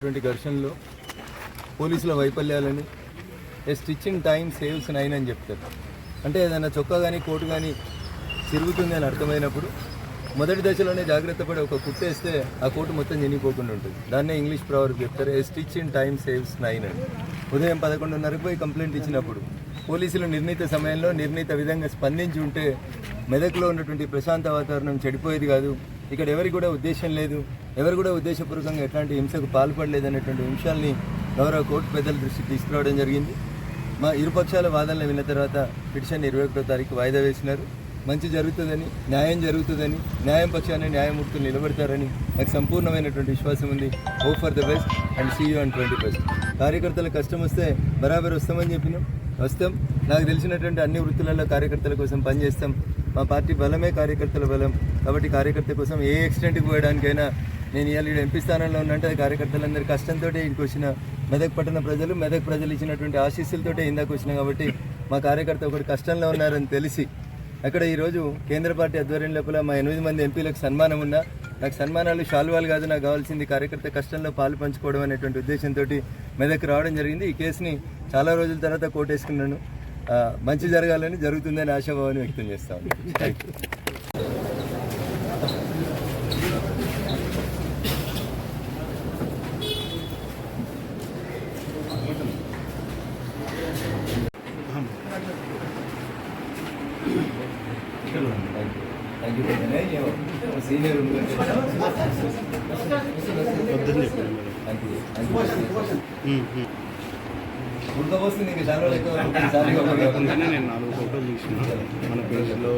ఇటువంటి ఘర్షణలో పోలీసుల వైఫల్యాలని ఏ stitch in time saves 9 అని చెప్తారు. అంటే ఏదైనా చొక్కా కానీ కోటు కానీ తిరుగుతుంది అని అర్థమైనప్పుడు మొదటి దశలోనే జాగ్రత్త పడి ఒక కుట్టేస్తే ఆ కోటు మొత్తం చినిగిపోకుండా ఉంటుంది. దాన్నే ఇంగ్లీష్ ప్రావర్బ్ చెప్తారు, ఏ స్టిచ్ ఇన్ టైం సేవ్స్ 9 అని. ఉదయం 11:30కు పోయి కంప్లైంట్ ఇచ్చినప్పుడు పోలీసులు నిర్ణీత సమయంలో నిర్ణీత విధంగా స్పందించి ఉంటే మెదక్లో ఉన్నటువంటి ప్రశాంత వాతావరణం చెడిపోయేది కాదు. ఇక్కడ ఎవరికి కూడా ఉద్దేశం లేదు, ఎవరు కూడా ఉద్దేశపూర్వకంగా ఎట్లాంటి హింసకు పాల్పడలేదు అనేటువంటి విషయాల్ని గౌరవ కోర్టు పెద్దల దృష్టికి తీసుకురావడం జరిగింది. మా ఇరుపక్షాల వాదనలు విన్న తర్వాత పిటిషన్ 21వ తారీఖు వాయిదా వేసినారు. మంచి జరుగుతుందని, న్యాయం జరుగుతుందని, న్యాయం పక్షాన్ని న్యాయమూర్తులు నిలబడతారని నాకు సంపూర్ణమైనటువంటి విశ్వాసం ఉంది. Hope for the best and see you on 21st. కార్యకర్తల కష్టం వస్తే బరాబర్ వస్తామని చెప్పినాం, వస్తాం. నాకు తెలిసినటువంటి అన్ని వృత్తులలో కార్యకర్తల కోసం పనిచేస్తాం. మా పార్టీ బలమే కార్యకర్తల బలం. కాబట్టి కార్యకర్త కోసం ఏ ఎక్స్టెంట్కి పోయడానికైనా నేను ఇవాళ ఎంపీ స్థానంలో ఉన్నట్టు అది కార్యకర్తలందరి కష్టంతో ఇంటికి వచ్చిన మెదక్ పట్టణ ప్రజలు, మెదక్ ప్రజలు ఇచ్చినటువంటి ఆశీస్సులతోటే ఇందాక వచ్చిన. కాబట్టి మా కార్యకర్త ఒకటి కష్టంలో ఉన్నారని తెలిసి అక్కడ ఈరోజు కేంద్ర పార్టీ ఆధ్వర్యం లోపల మా 8 మంది ఎంపీలకు సన్మానం ఉన్నా. నాకు సన్మానాలు శాలువాలు కాదు, నాకు కావాల్సింది కార్యకర్త కష్టంలో పాలు పంచుకోవడం అనేటువంటి ఉద్దేశంతో మెదక్ రావడం జరిగింది. ఈ కేసుని చాలా రోజుల తర్వాత కోర్టేసుకున్నాను. మంచి జరగాలని, జరుగుతుందని ఆశాభావాన్ని వ్యక్తం చేస్తా ఉన్నాను. Thank you. సీనియర్ ఉడకపోస్తుంది ఇంకా చాలా నేను 4 ఫోటోలు తీసిన మన పేజ్లో